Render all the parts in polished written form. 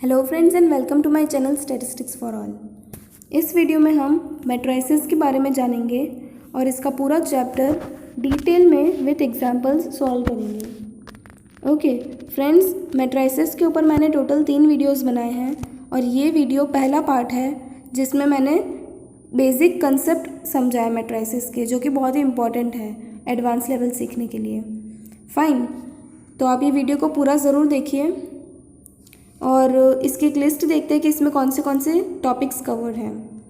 Hello friends and welcome to my channel statistics for all. इस video में हम matrices के बारे में जानेंगे और इसका पूरा चैप्टर डिटेल में विथ एग्जांपल्स सॉल्व करेंगे। ओके फ्रेंड्स, मैट्रिसेस के ऊपर मैंने टोटल 3 वीडियोस बनाए हैं और ये वीडियो पहला पार्ट है जिसमें मैंने बेसिक कंसेप्ट समझाया मैट्रिसेस के, जो कि बहुत ही इंपॉर्टेंट है एडवांस लेवल सीखने के लिए। फाइन, तो आप ये वीडियो को पूरा ज़रूर देखिए और इसकी एक लिस्ट देखते हैं कि इसमें कौन से टॉपिक्स कवर्ड हैं।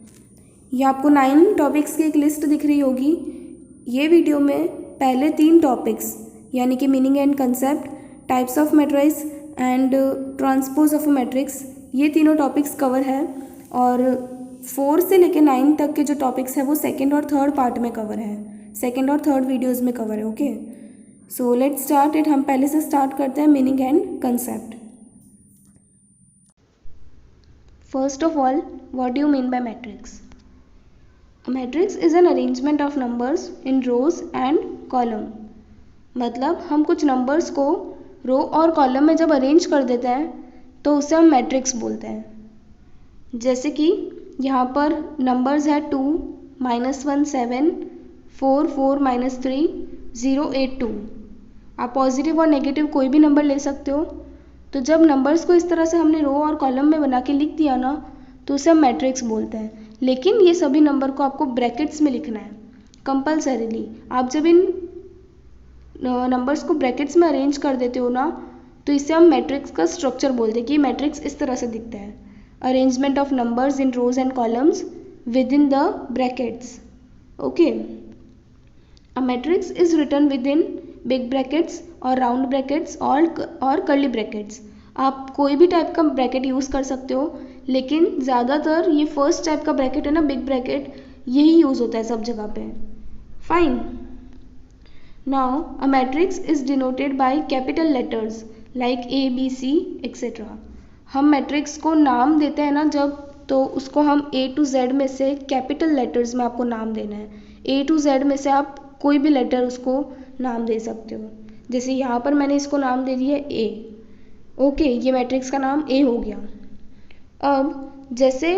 ये आपको 9 टॉपिक्स की एक लिस्ट दिख रही होगी। ये वीडियो में पहले 3 टॉपिक्स यानी कि meaning and concept, types of matrix and transpose of a matrix, ये तीनों टॉपिक्स कवर है और 4 से लेकर 9 तक के जो टॉपिक्स हैं वो सेकेंड और थर्ड पार्ट में कवर है, सेकेंड और थर्ड वीडियोज़ में कवर है। Okay, so let's start it. हम पहले से स्टार्ट करते हैं meaning and concept. First of all, what do you mean by matrix? A matrix is an arrangement of numbers in rows and column. मतलब हम कुछ नंबर्स को रो और कॉलम में जब अरेंज कर देते हैं तो उसे हम मैट्रिक्स बोलते हैं। जैसे कि यहाँ पर नंबर्स है 2, -1 7, 4 4 -3 0 8 2। आप पॉजिटिव और नेगेटिव कोई भी नंबर ले सकते हो। तो जब नंबर्स को इस तरह से हमने रो और कॉलम में बना के लिख दिया ना तो उसे हम मैट्रिक्स बोलते हैं। लेकिन ये सभी नंबर को आपको ब्रैकेट्स में लिखना है कंपल्सरीली। आप जब इन नंबर्स को ब्रैकेट्स में अरेंज कर देते हो ना तो इसे हम मैट्रिक्स का स्ट्रक्चर बोलते हैं कि मैट्रिक्स इस तरह से दिखता है, arrangement of numbers in rows and columns within the brackets. Okay, a matrix is written within big brackets और राउंड ब्रैकेट्स और कर्ली ब्रैकेट्स। आप कोई भी टाइप का ब्रैकेट यूज़ कर सकते हो, लेकिन ज़्यादातर ये फर्स्ट टाइप का ब्रैकेट है ना, बिग ब्रैकेट, यही यूज़ होता है सब जगह पे। Fine, now a matrix is denoted by capital letters like A B C etcetera. हम मैट्रिक्स को नाम देते हैं ना जब, तो उसको हम A to Z में से कैपिटल लेटर्स में आपको नाम देना है। A to Z में से आप कोई भी लेटर उसको नाम दे सकते हो। जैसे यहाँ पर मैंने इसको नाम दे दिया A। ओके, ये मैट्रिक्स का नाम A हो गया। अब जैसे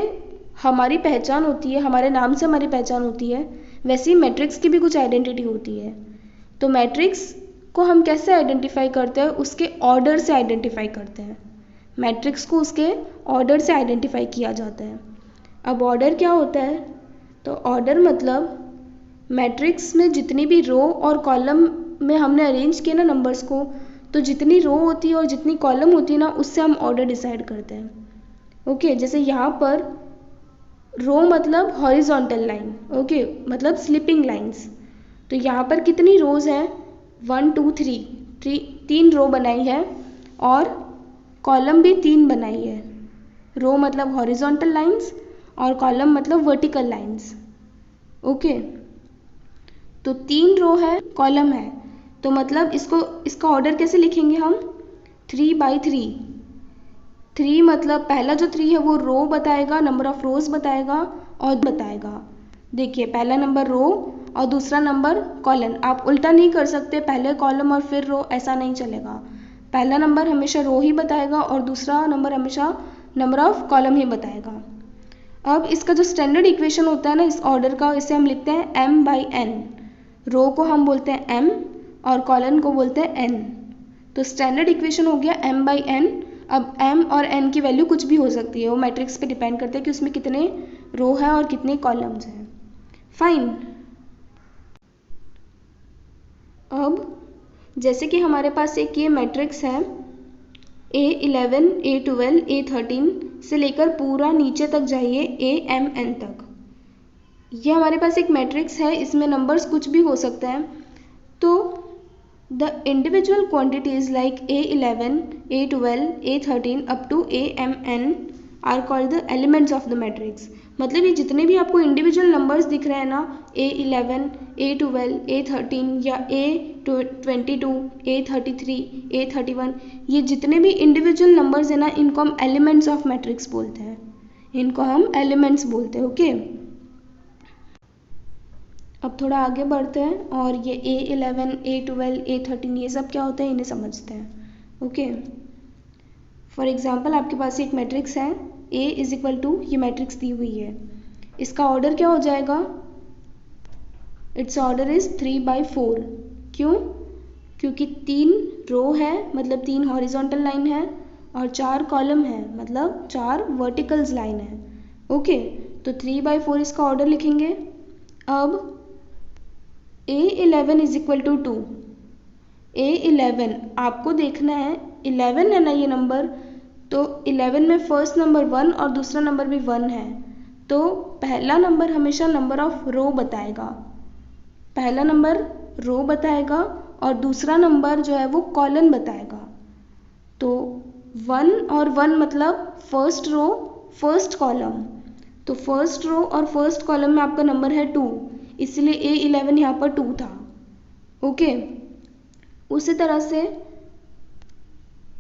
हमारी पहचान होती है, हमारे नाम से हमारी पहचान होती है, वैसे ही मैट्रिक्स की भी कुछ आइडेंटिटी होती है। तो मैट्रिक्स को हम कैसे आइडेंटिफाई करते हैं? उसके ऑर्डर से आइडेंटिफाई करते हैं। मैट्रिक्स को उसके ऑर्डर से आइडेंटिफाई किया जाता है। अब ऑर्डर क्या होता है? तो ऑर्डर मतलब मैट्रिक्स में जितनी भी रो और कॉलम में हमने अरेंज किया ना नंबर्स को, तो जितनी रो होती है और जितनी कॉलम होती है ना उससे हम ऑर्डर डिसाइड करते हैं। ओके, जैसे यहाँ पर रो मतलब हॉरिजॉन्टल लाइन, ओके, मतलब स्लिपिंग लाइंस। तो यहाँ पर कितनी रोज हैं? 1 2 3, 3 रो बनाई है और कॉलम भी 3 बनाई है। रो मतलब हॉरिजॉन्टल लाइंस और कॉलम मतलब वर्टिकल लाइंस। ओके, तो 3 रो है, कॉलम है, तो मतलब इसका ऑर्डर कैसे लिखेंगे हम? 3/3। 3 मतलब पहला जो 3 है वो रो बताएगा, नंबर ऑफ रोज बताएगा और बताएगा। देखिए, पहला नंबर रो और दूसरा नंबर कॉलम। आप उल्टा नहीं कर सकते, पहले कॉलम और फिर रो, ऐसा नहीं चलेगा। पहला नंबर हमेशा रो ही बताएगा और दूसरा नंबर हमेशा नंबर ऑफ कॉलम ही बताएगा। अब इसका जो स्टैंडर्ड इक्वेशन होता है ना इस ऑर्डर का, इसे हम लिखते हैं m/n। रो को हम बोलते हैं m और कॉलम को बोलते हैं n। तो स्टैंडर्ड इक्वेशन हो गया m/n। अब m और n की वैल्यू कुछ भी हो सकती है, वो मैट्रिक्स पे डिपेंड करता है कि उसमें कितने रो है और कितने कॉलम्स हैं। फाइन, अब जैसे कि हमारे पास एक ये मैट्रिक्स है A11 A12 A13 से लेकर पूरा नीचे तक जाइए AMN तक। ये हमारे पास एक मैट्रिक्स है, इसमें नंबर्स कुछ भी हो सकते हैं। तो the individual quantities like A11 A12 A13 up to AMN are called the elements of the matrix. मतलब ये जितने भी आपको इंडिविजुअल नंबर्स दिख रहे हैं ना, A11 A12 A13 या A22 A33 A31, ये जितने भी इंडिविजुअल नंबर्स हैं ना, इनको हम एलिमेंट्स ऑफ मैट्रिक्स बोलते हैं। इनको हम एलिमेंट्स बोलते हैं। ओके, अब थोड़ा आगे बढ़ते हैं और ये A11 A12 A13 ये सब क्या होता है इन्हें समझते हैं। ओके, फॉर एग्जाम्पल आपके पास एक मैट्रिक्स है A इज इक्वल टू, ये मैट्रिक्स दी हुई है, इसका ऑर्डर क्या हो जाएगा, इट्स ऑर्डर इज 3/4। क्यों? क्योंकि 3 रो है मतलब 3 हॉरिजॉन्टल लाइन है और 4 कॉलम है मतलब 4 वर्टिकल्स लाइन है। ओके, तो 3/4 इसका ऑर्डर लिखेंगे। अब A11 is equal to 2। A11 आपको देखना है, 11 है ना ये नंबर, तो 11 में फर्स्ट नंबर 1 और दूसरा नंबर भी 1 है, तो पहला नंबर हमेशा नंबर ऑफ रो बताएगा, पहला नंबर रो बताएगा और दूसरा नंबर जो है वो कॉलम बताएगा। तो 1 और 1 मतलब फर्स्ट रो फर्स्ट कॉलम, तो फर्स्ट रो और फर्स्ट कॉलम में आपका नंबर है 2, इसलिए A11 यहाँ पर 2 था। ओके, उसी तरह से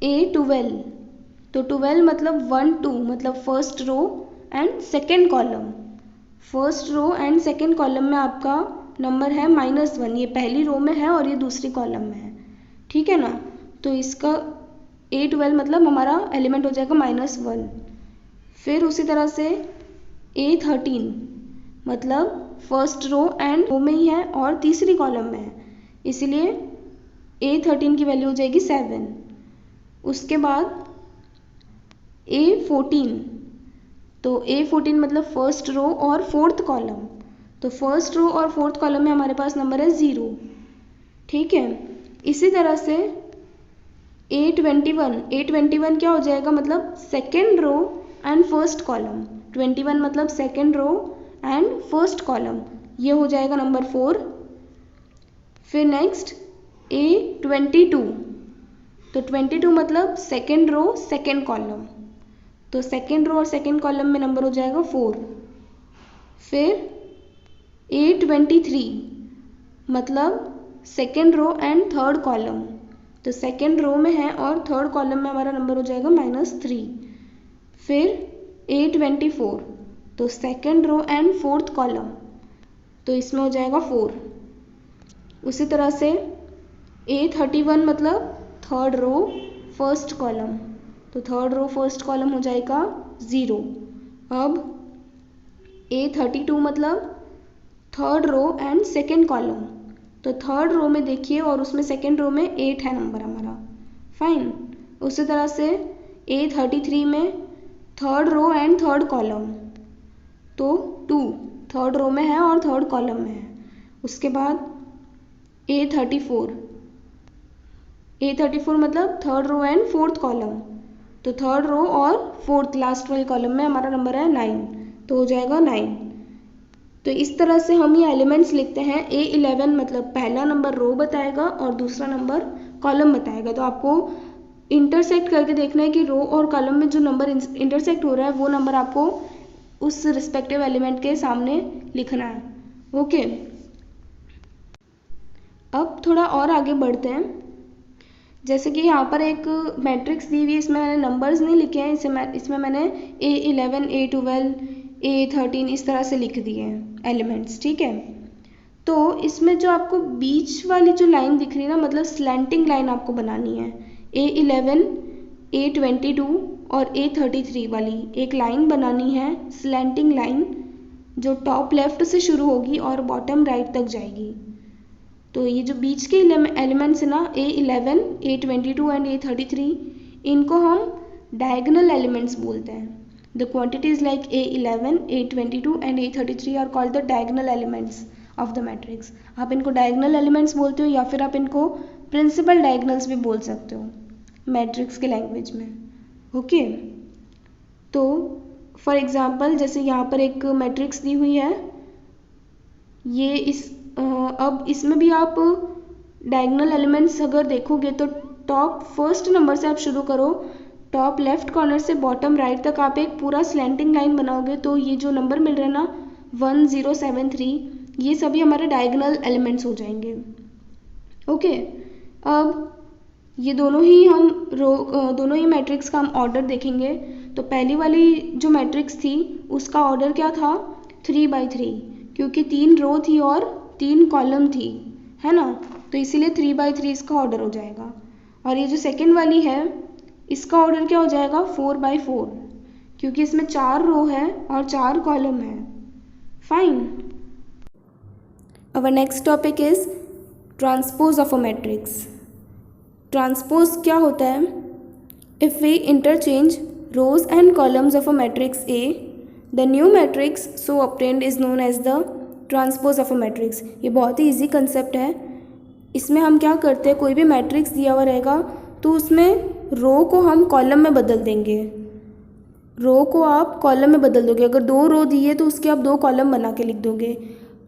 A12, तो 12 मतलब 1 2 मतलब first row and second column, first row and second column में आपका नंबर है -1, ये पहली रो में है और ये दूसरी कॉलम में है, ठीक है ना। तो इसका A12 मतलब हमारा एलिमेंट हो जाएगा -1। फिर उसी तरह से A13 मतलब फर्स्ट रो एंड रो में ही है और तीसरी कॉलम में है, इसलिए A13 की वैल्यू हो जाएगी 7। उसके बाद A14, तो A14 मतलब फर्स्ट रो और फोर्थ कॉलम, तो फर्स्ट रो और फोर्थ कॉलम में हमारे पास नंबर है 0, ठीक है। इसी तरह से A21 क्या हो जाएगा, मतलब second row and first column, 21 मतलब second row and first column, ये हो जाएगा नंबर 4। फिर नेक्स्ट A22, तो 22 मतलब सेकेंड रो सेकेंड कॉलम, तो सेकेंड रो और सेकेंड कॉलम में नंबर हो जाएगा 4। फिर A23 मतलब second row and third column, तो सेकेंड रो में है और थर्ड कॉलम में हमारा नंबर हो जाएगा -3। फिर A24, तो second row and fourth column, तो इसमें हो जाएगा 4। उसी तरह से A31 मतलब थर्ड रो फर्स्ट कॉलम, तो थर्ड रो फर्स्ट कॉलम हो जाएगा 0। अब A32 मतलब third row and second column, तो थर्ड रो में देखिए और उसमें सेकेंड रो में 8 है नंबर हमारा, फाइन। उसी तरह से A33 में third row and third column, तो 2 थर्ड रो में है और थर्ड कॉलम में है। उसके बाद A34 मतलब third row and fourth column, तो थर्ड रो और फोर्थ लास्ट वाले कॉलम में हमारा नंबर है 9, तो हो जाएगा 9। तो इस तरह से हम ये एलिमेंट्स लिखते हैं। A11 मतलब पहला नंबर रो बताएगा और दूसरा नंबर कॉलम बताएगा, तो आपको इंटरसेक्ट करके देखना है कि रो और कॉलम में जो नंबर इंटरसेक्ट हो रहा है वो नंबर आपको उस रिस्पेक्टिव एलिमेंट के सामने लिखना है। ओके, अब थोड़ा और आगे बढ़ते हैं। जैसे कि यहाँ पर एक मैट्रिक्स दी हुई है, इसमें मैंने नंबर्स नहीं लिखे हैं, इसमें मैंने A11 A12 A13 इस तरह से लिख दिए हैं एलिमेंट्स, ठीक है। तो इसमें जो आपको बीच वाली जो लाइन दिख रही है ना, मतलब स्लैंटिंग लाइन आपको बनानी है। A11 A22 और A33 वाली एक लाइन बनानी है, स्लैंटिंग लाइन, जो टॉप लेफ्ट से शुरू होगी और बॉटम राइट तक जाएगी। तो ये जो बीच के एलिमेंट्स है ना, A11 A22 एंड A33, इनको हम डायगोनल एलिमेंट्स बोलते हैं। The quantities like A11 A22 and A33 are called the diagonal elements of the matrix. आप इनको डायगोनल एलिमेंट्स बोलते हो या फिर आप इनको प्रिंसिपल डायगोनल्स भी बोल सकते हो मैट्रिक्स के लैंग्वेज में। ओके, तो फॉर एग्जांपल जैसे यहाँ पर एक मैट्रिक्स दी हुई है, ये अब इसमें भी आप डायगोनल एलिमेंट्स अगर देखोगे तो टॉप फर्स्ट नंबर से आप शुरू करो, टॉप लेफ्ट कॉर्नर से बॉटम राइट तक आप एक पूरा स्लैंटिंग लाइन बनाओगे, तो ये जो नंबर मिल रहा है ना 1073, ये सभी हमारे डायगोनल एलिमेंट्स हो जाएंगे। ओके, अब ये दोनों ही मैट्रिक्स का हम ऑर्डर देखेंगे। तो पहली वाली जो मैट्रिक्स थी उसका ऑर्डर क्या था, 3/3, क्योंकि 3 रो थी और 3 कॉलम थी, है ना, तो इसीलिए 3/3 इसका ऑर्डर हो जाएगा। और ये जो सेकेंड वाली है इसका ऑर्डर क्या हो जाएगा 4/4, क्योंकि इसमें 4 रो है और 4 कॉलम है। Fine. Our next topic is transpose of a matrix. Transpose क्या होता है? If we interchange rows and columns of a matrix A, the new matrix so obtained is known as the transpose of a matrix। ये बहुत ही easy concept है। इसमें हम क्या करते हैं, कोई भी मैट्रिक्स दिया हुआ रहेगा तो उसमें रो को हम कॉलम में बदल देंगे। रो को आप कॉलम में बदल दोगे। अगर 2 रो दिए तो उसके आप 2 कॉलम बना के लिख दोगे,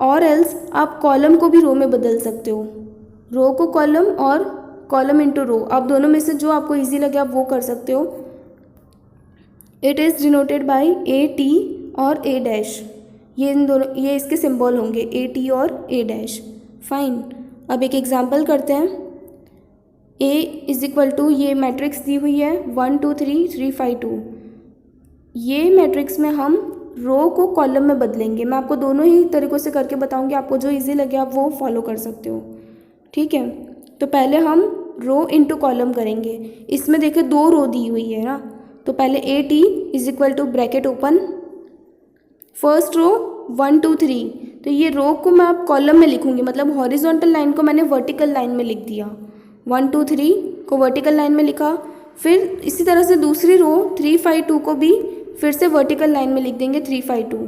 और एल्स आप कॉलम को भी रो में बदल सकते हो। रो को कॉलम और कॉलम इंटू रो, आप दोनों में से जो आपको ईजी लगे आप वो कर सकते हो। It is denoted by A T और ए डैश। ये इन दोनों, ये इसके सिंबल होंगे ए टी और ए डैश। फाइन। अब एक एग्जांपल करते हैं। ए इज इक्वल टू, ये मैट्रिक्स दी हुई है 1 2 3 3 5 2। ये मैट्रिक्स में हम रो को कॉलम में बदलेंगे। मैं आपको दोनों ही तरीक़ों से करके बताऊंगी, आपको जो इजी लगे आप वो फॉलो कर सकते हो। ठीक है, तो पहले हम रो इंटू कॉलम करेंगे। इसमें देखिए 2 रो दी हुई है ना, तो पहले A T is equal to bracket open, first row 1 2 3। तो ये रो को मैं अब कॉलम में लिखूंगी, मतलब हॉरिजॉन्टल लाइन को मैंने वर्टिकल लाइन में लिख दिया। 1 2 3 को वर्टिकल लाइन में लिखा। फिर इसी तरह से दूसरी रो 3 5 2 को भी फिर से वर्टिकल लाइन में लिख देंगे 3 5 2।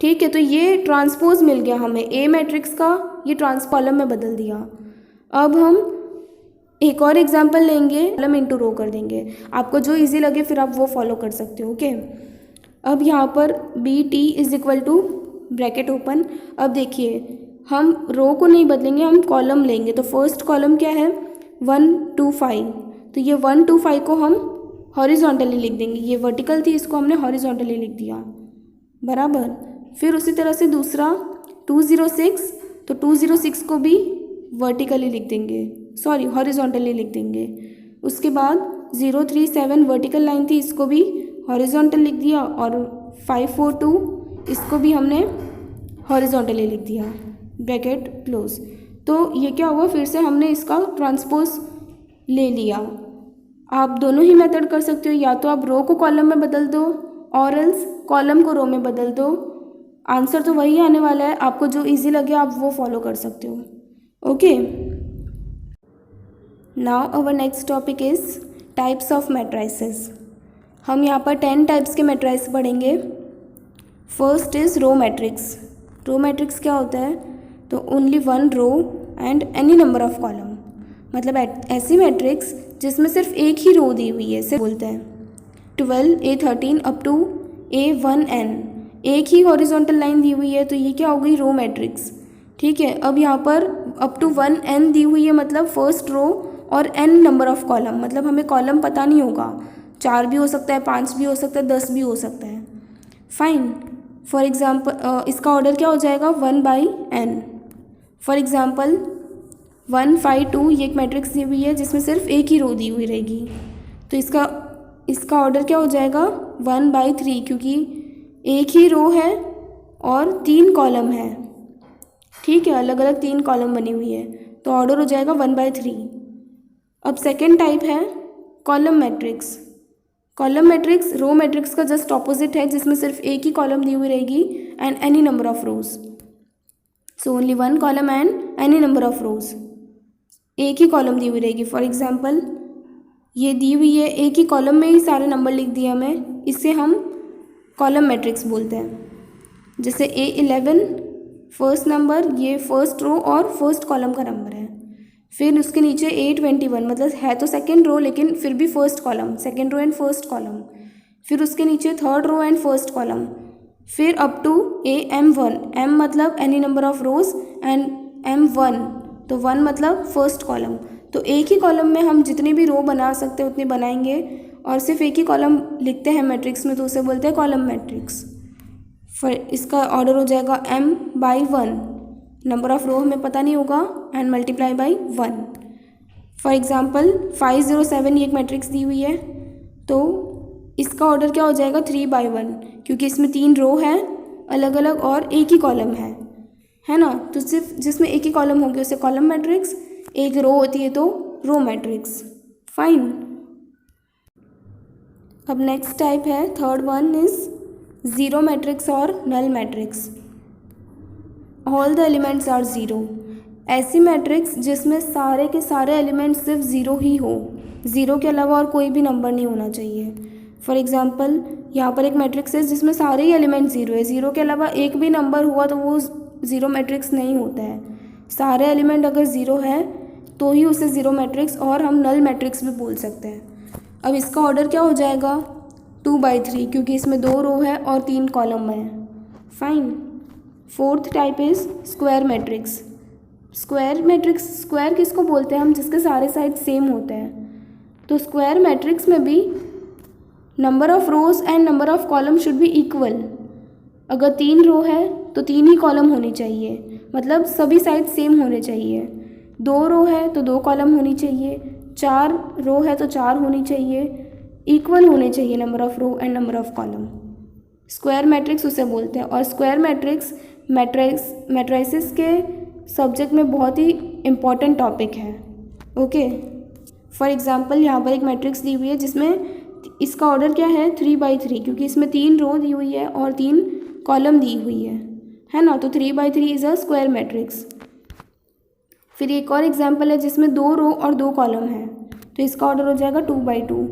ठीक है, तो ये ट्रांसपोज मिल गया हमें। ए मैट्रिक्स का ये कॉलम में बदल दिया। अब हम एक और एग्जाम्पल लेंगे, कॉलम इंटू रो कर देंगे। आपको जो इजी लगे फिर आप वो फॉलो कर सकते हो। ओके, अब यहाँ पर B T is equal to bracket open. अब देखिए हम रो को नहीं बदलेंगे, हम कॉलम लेंगे। तो फर्स्ट कॉलम क्या है 1 2 5। तो ये 1 2 5 को हम हॉरिजॉन्टली लिख देंगे। ये वर्टिकल थी, इसको हमने हॉरिजॉन्टली लिख दिया, बराबर। फिर उसी तरह से दूसरा 2 0 6, तो 2 0 6 को भी वर्टिकली लिख देंगे, सॉरी हॉरिजॉन्टली लिख देंगे। उसके बाद 0 3 7 वर्टिकल लाइन थी, इसको भी हॉरिजॉन्टल लिख दिया, और 5 4 2 इसको भी हमने हॉरिजॉन्टली लिख दिया, ब्रैकेट क्लोज। तो ये क्या हुआ, फिर से हमने इसका ट्रांसपोज ले लिया। आप दोनों ही मेथड कर सकते हो, या तो आप रो को कॉलम में बदल दो और एल्स कॉलम को रो में बदल दो। आंसर तो वही आने वाला है, आपको जो इजी लगे आप वो फॉलो कर सकते हो। Okay, now our next topic is types of matrices. हम यहाँ पर 10 टाइप्स के मैट्राइस पढ़ेंगे। First is row matrix. Row matrix क्या होता है, तो only 1 row and any number of column, मतलब ऐसी मैट्रिक्स जिसमें सिर्फ एक ही रो दी हुई है, इसे बोलते हैं 12 A13 अप टू A1N। एक ही हॉरिजॉन्टल लाइन दी हुई है, तो ये क्या हो गई, रो मैट्रिक्स। ठीक है, अब यहाँ पर अप टू 1N दी हुई है, मतलब फर्स्ट रो और n नंबर ऑफ कॉलम, मतलब हमें कॉलम पता नहीं होगा, 4 भी हो सकता है, 5 भी हो सकता है, 10 भी हो सकता है। फाइन। फॉर एग्जाम्पल इसका ऑर्डर क्या हो जाएगा 1/n। फॉर एग्जाम्पल 1 5 2 ये एक मैट्रिक्स दी हुई है जिसमें सिर्फ एक ही रो दी हुई रहेगी, तो इसका ऑर्डर क्या हो जाएगा 1/3, क्योंकि एक ही रो है और 3 कॉलम है। ठीक है, अलग अलग 3 कॉलम बनी हुई है, तो ऑर्डर हो जाएगा 1/3। अब सेकेंड टाइप है column matrix. Column matrix row matrix का जस्ट ऑपोजिट है, जिसमें सिर्फ एक ही कॉलम दी हुई रहेगी and any number of rows. So only 1 column and any number of rows, एक ही कॉलम दी हुई रहेगी। फॉर एग्जाम्पल ये दी हुई है, एक ही कॉलम में ही सारे नंबर लिख दिए हमें, इसे हम कॉलम मैट्रिक्स बोलते हैं। जैसे A11 फर्स्ट नंबर, ये फर्स्ट रो और फर्स्ट कॉलम का नंबर है। फिर उसके नीचे A21, मतलब है तो सेकेंड रो लेकिन फिर भी first column, second row and first column. फिर उसके नीचे third row and first column. फिर अप टू AM1, M मतलब any number of rows and M1, तो 1 मतलब फर्स्ट कॉलम। तो एक ही कॉलम में हम जितनी भी रो बना सकते हैं उतनी बनाएंगे, और सिर्फ एक ही कॉलम लिखते हैं मैट्रिक्स में, तो उसे बोलते हैं कॉलम मैट्रिक्स। फिर इसका ऑर्डर हो जाएगा M/1, नंबर ऑफ रो हमें पता नहीं होगा, and multiply by 1। For example 507 ये एक मैट्रिक्स दी हुई है, तो इसका ऑर्डर क्या हो जाएगा 3/1, क्योंकि इसमें 3 रो है अलग अलग और एक ही कॉलम है ना। तो सिर्फ जिसमें एक ही कॉलम होगी उसे कॉलम मैट्रिक्स, एक रो होती है तो रो मैट्रिक्स। फाइन। अब नेक्स्ट टाइप है, third one is zero matrix और null matrix. All the elements are zero. ऐसी मैट्रिक्स जिसमें सारे के सारे एलिमेंट्स सिर्फ ज़ीरो ही हो, ज़ीरो के अलावा और कोई भी नंबर नहीं होना चाहिए। फॉर एग्जांपल यहाँ पर एक मैट्रिक्स है जिसमें सारे ही एलिमेंट ज़ीरो है, ज़ीरो के अलावा एक भी नंबर हुआ तो वो ज़ीरो मैट्रिक्स नहीं होता है। सारे एलिमेंट अगर ज़ीरो है तो ही उसे ज़ीरो मैट्रिक्स और हम नल मैट्रिक्स भी बोल सकते हैं। अब इसका ऑर्डर क्या हो जाएगा, 2/3, क्योंकि इसमें 2 रो है और 3 कॉलम है। Fine. Fourth type is square matrix. Square matrix, square किसको बोलते हैं हम, जिसके सारे साइड सेम होते हैं। तो स्क्वायर मैट्रिक्स में भी number of rows and number of column should be equal. अगर 3 रो है तो 3 ही कॉलम होनी चाहिए, मतलब सभी साइड सेम होने चाहिए। 2 रो है तो 2 कॉलम होनी चाहिए, 4 रो है तो 4 होनी चाहिए, इक्वल होने चाहिए number of row and number of column. Square matrix उसे बोलते हैं। और स्क्वायर मैट्रिक्स मैट्रिसेस के सब्जेक्ट में बहुत ही इम्पॉर्टेंट टॉपिक है। ओके, फॉर एग्जांपल यहाँ पर एक मैट्रिक्स दी हुई है जिसमें इसका ऑर्डर क्या है, 3/3, क्योंकि इसमें 3 रो दी हुई है और 3 कॉलम दी हुई है ना। तो 3/3 इज़ अ स्क्वायर मैट्रिक्स। फिर एक और एग्जांपल है जिसमें 2 रो और 2 कॉलम है, तो इसका ऑर्डर हो जाएगा 2/2,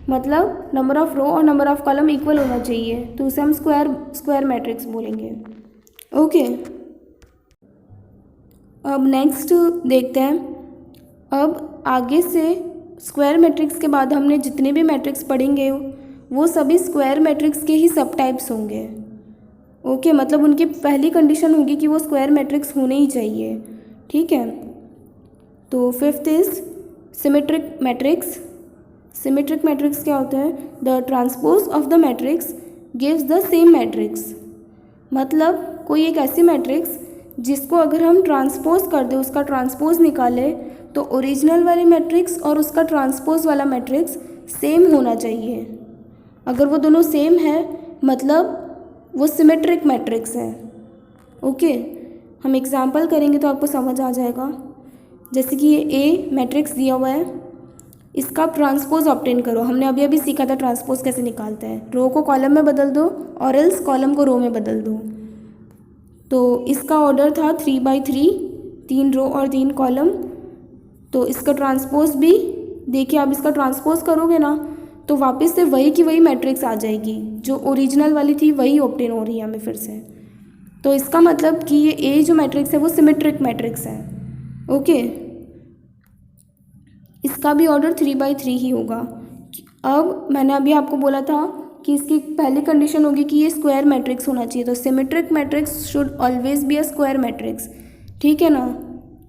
मतलब नंबर ऑफ़ रो और नंबर ऑफ़ कॉलम इक्वल होना चाहिए, तो उसे हम स्क्वायर मैट्रिक्स बोलेंगे। ओके, अब नेक्स्ट देखते हैं। अब आगे से स्क्वायर मैट्रिक्स के बाद हमने जितने भी मैट्रिक्स पढ़ेंगे वो सभी स्क्वायर मैट्रिक्स के ही सब टाइप्स होंगे। ओके, मतलब उनकी पहली कंडीशन होगी कि वो स्क्वायर मैट्रिक्स होने ही चाहिए। ठीक है, तो fifth is symmetric matrix. Symmetric matrix क्या होता है, the transpose of the matrix gives the same matrix. मतलब कोई एक ऐसी मैट्रिक्स जिसको अगर हम ट्रांसपोज कर दें, उसका ट्रांसपोज निकाले, तो ओरिजिनल वाली मैट्रिक्स और उसका ट्रांसपोज वाला मैट्रिक्स सेम होना चाहिए। अगर वो दोनों सेम है मतलब वो सिमेट्रिक मैट्रिक्स है। ओके, हम एग्जांपल करेंगे तो आपको समझ आ जाएगा। जैसे कि ये ए मैट्रिक्स दिया हुआ है, इसका आप ट्रांसपोज ऑब्टेन करो। हमने अभी अभी सीखा था ट्रांसपोज कैसे निकालते हैं। रो को कॉलम में बदल दो और एल्स कॉलम को रो में बदल दो। तो इसका ऑर्डर था 3/3, 3 रो और 3 कॉलम। तो इसका ट्रांसपोज भी देखिए, आप इसका ट्रांसपोज करोगे ना तो वापस से वही की वही मैट्रिक्स आ जाएगी, जो ओरिजिनल वाली थी वही ऑब्टेन हो रही है हमें फिर से। तो इसका मतलब कि ये ए जो मैट्रिक्स है वो सिमेट्रिक मैट्रिक्स है। ओके, इसका भी ऑर्डर 3/3 ही होगा। अब मैंने अभी आपको बोला था कि इसकी पहली कंडीशन होगी कि ये स्क्वायर मैट्रिक्स होना चाहिए। तो symmetric matrix should always be a square matrix, ठीक है ना,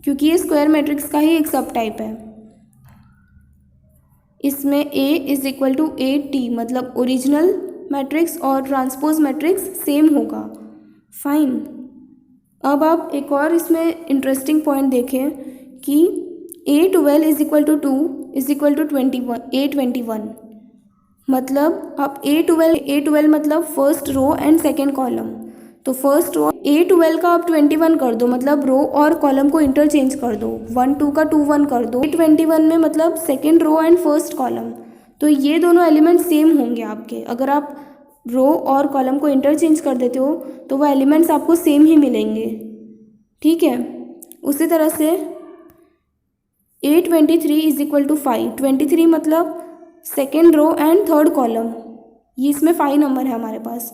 क्योंकि ये स्क्वायर मैट्रिक्स का ही एक सब टाइप है। इसमें A is equal to AT, मतलब ओरिजिनल मैट्रिक्स और ट्रांसपोज मैट्रिक्स सेम होगा। फाइन। अब आप एक और इसमें इंटरेस्टिंग पॉइंट देखें कि A12 is equal to 2 is equal to 21, मतलब आप A12 मतलब first row and second column. तो फर्स्ट रो A12 का आप 21 कर दो, मतलब रो और कॉलम को इंटरचेंज कर दो, 1 2 का 2 1 कर दो। A21 में मतलब second row and first column, तो ये दोनों एलिमेंट सेम होंगे आपके। अगर आप रो और कॉलम को इंटरचेंज कर देते हो तो वो एलिमेंट्स आपको सेम ही मिलेंगे। ठीक है, उसी तरह से A23 इज इक्वल टू 5, 23 मतलब second row and third column, ये इसमें 5 नंबर है हमारे पास।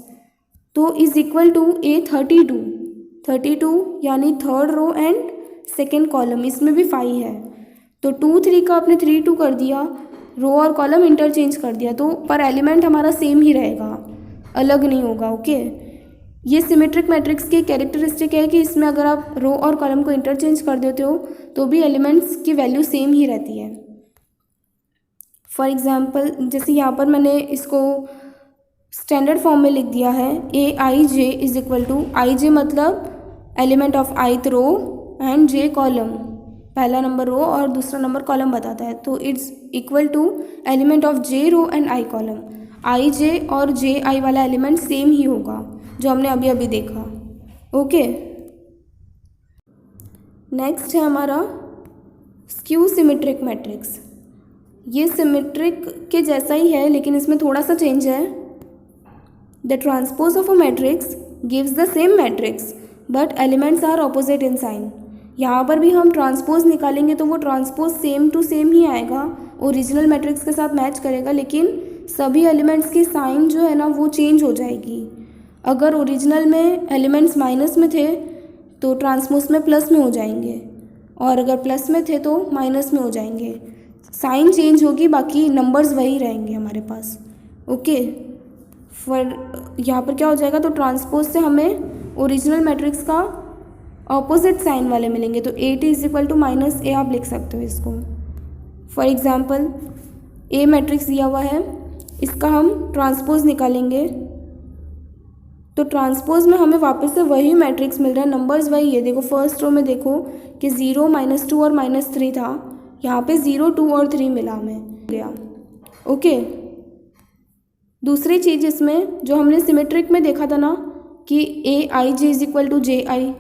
तो इज इक्वल टू A32 यानी third row and second column, इसमें भी 5 है। तो 2 3 का आपने 3 2 कर दिया, रो और कॉलम इंटरचेंज कर दिया, तो पर एलिमेंट हमारा सेम ही रहेगा, अलग नहीं होगा। ओके, ये सिमेट्रिक मैट्रिक्स की कैरेक्टरिस्टिक है कि इसमें अगर आप रो और कॉलम को इंटरचेंज कर देते हो तो भी एलिमेंट्स की वैल्यू सेम ही रहती है। फॉर एग्जांपल जैसे यहाँ पर मैंने इसको स्टैंडर्ड फॉर्म में लिख दिया है, AIJ is equal to, IJ मतलब element of ith row and J column, पहला नंबर रो और दूसरा नंबर कॉलम बताता है। तो it's equal to element of J row and I column. IJ और JI वाला एलिमेंट सेम ही होगा जो हमने अभी अभी देखा। ओके, नेक्स्ट है हमारा स्क्यू सिमेट्रिक मैट्रिक्स। ये सिमेट्रिक के जैसा ही है लेकिन इसमें थोड़ा सा चेंज है। The transpose of a matrix gives the same matrix but elements are opposite in sign. यहाँ पर भी हम ट्रांसपोज निकालेंगे तो वो ट्रांसपोज सेम टू सेम ही आएगा, ओरिजिनल मैट्रिक्स के साथ मैच करेगा, लेकिन सभी एलिमेंट्स की साइन जो है ना वो चेंज हो जाएगी। अगर ओरिजिनल में एलिमेंट्स माइनस में थे तो ट्रांसपोज में प्लस में हो जाएंगे, और अगर प्लस में थे तो माइनस में हो जाएंगे। साइन चेंज होगी, बाकी नंबर्स वही रहेंगे हमारे पास। ओके, फिर यहाँ पर क्या हो जाएगा, तो ट्रांसपोज से हमें ओरिजिनल मैट्रिक्स का ऑपोजिट साइन वाले मिलेंगे। तो AT is equal to minus a आप लिख सकते हो इसको। फॉर एग्जाम्पल ए मैट्रिक्स दिया हुआ है, इसका हम ट्रांसपोज निकालेंगे तो ट्रांसपोज में हमें वापस से वही मैट्रिक्स मिल रहा है, नंबर्स वही है। देखो फर्स्ट रो में देखो कि 0, -2 और -3 था, यहाँ पे 0, 2 और 3 मिला हमें गया। ओके, दूसरी चीज़ इसमें जो हमने सिमेट्रिक में देखा था ना कि AIJ is equal to JI,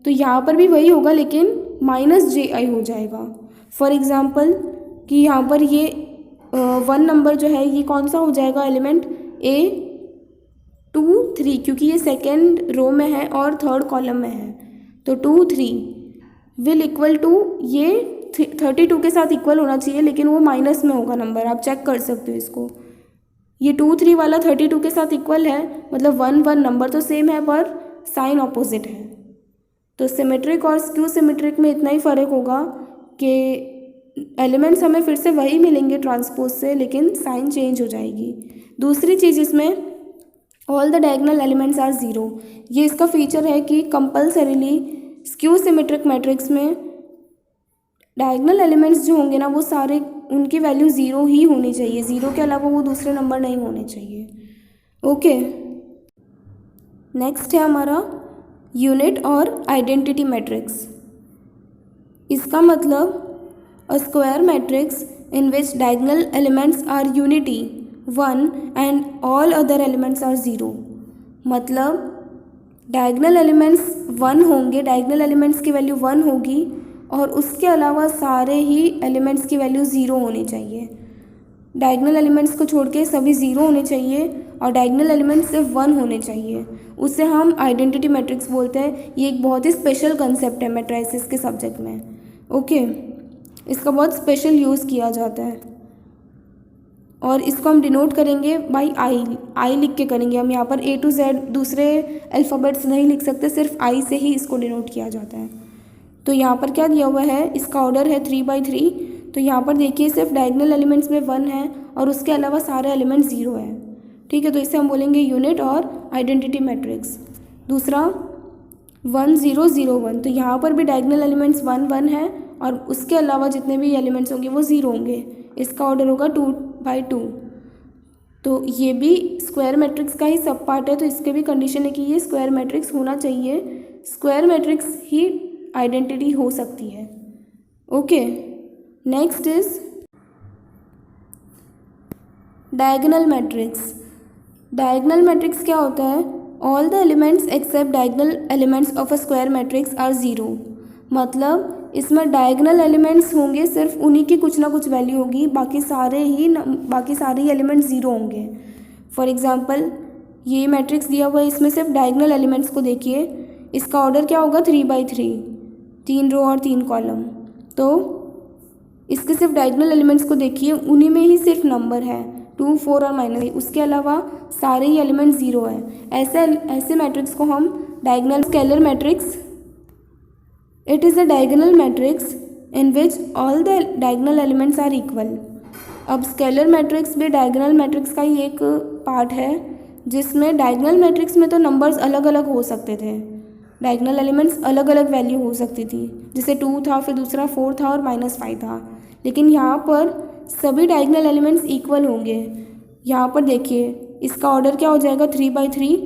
तो यहाँ पर भी वही होगा लेकिन -JI हो जाएगा। फॉर एग्ज़ाम्पल कि यहाँ पर ये 1 नंबर जो है ये कौन सा हो जाएगा एलिमेंट, A2 3, क्योंकि ये सेकेंड रो में है और थर्ड कॉलम में है। तो 2 3 विल इक्वल टू, ये 32 के साथ इक्वल होना चाहिए लेकिन वो माइनस में होगा नंबर, आप चेक कर सकते हो इसको। ये 2 3 वाला 32 के साथ इक्वल है, मतलब 1 1 नंबर तो सेम है पर साइन ऑपोजिट है। तो सिमेट्रिक और स्क्यू सिमेट्रिक में इतना ही फ़र्क होगा कि एलिमेंट्स हमें फिर से वही मिलेंगे ट्रांसपोज से, लेकिन साइन चेंज हो जाएगी। दूसरी चीज़ इसमें all the diagonal elements are 0। ये इसका फीचर है कि कंपल्सरीली स्क्यू सिमेट्रिक मैट्रिक्स में डायगोनल एलिमेंट्स जो होंगे ना वो सारे, उनकी वैल्यू 0 ही होनी चाहिए, 0 के अलावा वो दूसरे नंबर नहीं होने चाहिए। ओके, नेक्स्ट है हमारा यूनिट और आइडेंटिटी मैट्रिक्स। इसका मतलब a square matrix in which diagonal elements are unity 1 and all other elements are 0। मतलब डायगोनल एलिमेंट्स 1 होंगे, डायगोनल एलिमेंट्स की वैल्यू 1 होगी और उसके अलावा सारे ही एलिमेंट्स की वैल्यू 0 होनी चाहिए। डायगोनल एलिमेंट्स को छोड़ के सभी 0 होने चाहिए और डायगोनल एलिमेंट्स सिर्फ 1 होने चाहिए, उसे हम आइडेंटिटी मैट्रिक्स बोलते हैं। ये एक बहुत ही स्पेशल कंसेप्ट है मैट्रिसेस के सब्जेक्ट में। ओके, इसका बहुत स्पेशल यूज़ किया जाता है और इसको हम डिनोट करेंगे बाई आई लिख के करेंगे। हम यहाँ पर A to Z दूसरे अल्फ़ाबेट्स नहीं लिख सकते, सिर्फ I से ही इसको डिनोट किया जाता है। तो यहाँ पर क्या दिया हुआ है, इसका ऑर्डर है 3/3। तो यहाँ पर देखिए सिर्फ डायगोनल एलिमेंट्स में 1 है और उसके अलावा सारे एलिमेंट्स 0 है। ठीक है, तो इसे हम बोलेंगे यूनिट और आइडेंटिटी मैट्रिक्स। दूसरा 1 0 0 1, तो यहाँ पर भी डायगोनल एलिमेंट्स 1 1 है और उसके अलावा जितने भी एलिमेंट्स होंगे वो 0 होंगे। इसका ऑर्डर होगा 2/2। तो ये भी स्क्वायर मैट्रिक्स का ही सब पार्ट है, तो इसके भी कंडीशन है कि ये स्क्वायर मैट्रिक्स होना चाहिए। स्क्वायर मैट्रिक्स ही आइडेंटिटी हो सकती है। Okay, next is diagonal matrix. Diagonal matrix क्या होता है, all the elements except diagonal elements of a square matrix are 0। मतलब इसमें डायगोनल एलिमेंट्स होंगे, सिर्फ उन्हीं की कुछ ना कुछ वैल्यू होगी, बाकी सारे ही एलिमेंट्स 0 होंगे। फॉर एग्जांपल ये मैट्रिक्स दिया हुआ है, इसमें सिर्फ डायगोनल एलिमेंट्स को देखिए, इसका ऑर्डर क्या होगा 3/3, 3 रो और 3 कॉलम। तो इसके सिर्फ डायगोनल एलिमेंट्स को देखिए, उन्हीं में ही सिर्फ नंबर है 2 4 और -, उसके अलावा सारे ही एलिमेंट्स 0 है। ऐसे मैट्रिक्स को हम diagonal scalar matrix. It is a diagonal matrix in which all the diagonal elements are equal. अब स्केलर मैट्रिक्स भी डायगोनल मैट्रिक्स का ही एक पार्ट है, जिसमें डायगोनल मैट्रिक्स में तो नंबर्स अलग अलग हो सकते थे, डायगोनल एलिमेंट्स अलग अलग वैल्यू हो सकती थी, जैसे 2 था, फिर दूसरा 4 था और -5 था। लेकिन यहाँ पर सभी डायगोनल एलिमेंट्स इक्वल होंगे। यहाँ पर देखिए इसका ऑर्डर क्या हो जाएगा 3/3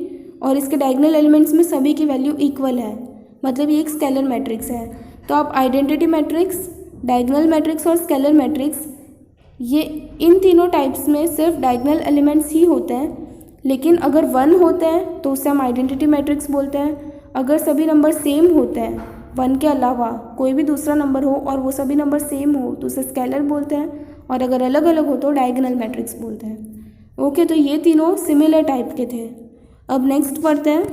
और इसके डायगोनल एलिमेंट्स में सभी की वैल्यू इक्वल है, मतलब ये एक स्केलर मैट्रिक्स है। तो आप आइडेंटिटी मैट्रिक्स, डायगोनल मैट्रिक्स और स्केलर मैट्रिक्स, ये इन तीनों टाइप्स में सिर्फ डायगोनल एलिमेंट्स ही होते हैं, लेकिन अगर 1 होते हैं तो उसे हम आइडेंटिटी मैट्रिक्स बोलते हैं। अगर सभी नंबर सेम होते हैं, 1 के अलावा कोई भी दूसरा नंबर हो और वो सभी नंबर सेम हो तो उसे स्केलर बोलते हैं। और अगर अलग अलग हो तो डायगोनल मैट्रिक्स बोलते हैं। ओके, तो ये तीनों सिमिलर टाइप के थे। अब नेक्स्ट पढ़ते हैं।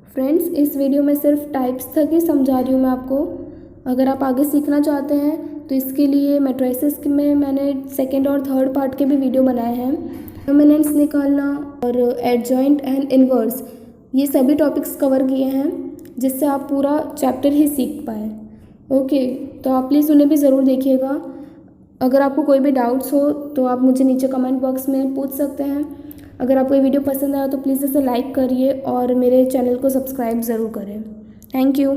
फ्रेंड्स, इस वीडियो में सिर्फ टाइप्स तक ही समझा रही हूँ मैं आपको। अगर आप आगे सीखना चाहते हैं तो इसके लिए मैट्रिसेस में मैंने सेकेंड और थर्ड पार्ट के भी वीडियो बनाए हैं। डोमिनेंट्स निकालना और एडजॉइंट एंड इनवर्स, ये सभी टॉपिक्स कवर किए हैं जिससे आप पूरा चैप्टर ही सीख पाएँ। ओके, तो आप प्लीज़ उन्हें भी ज़रूर देखिएगा। अगर आपको कोई भी डाउट्स हो तो आप मुझे नीचे कमेंट बॉक्स में पूछ सकते हैं। अगर आपको ये वीडियो पसंद आया तो प्लीज़ इसे लाइक करिए और मेरे चैनल को सब्सक्राइब ज़रूर करें। Thank you.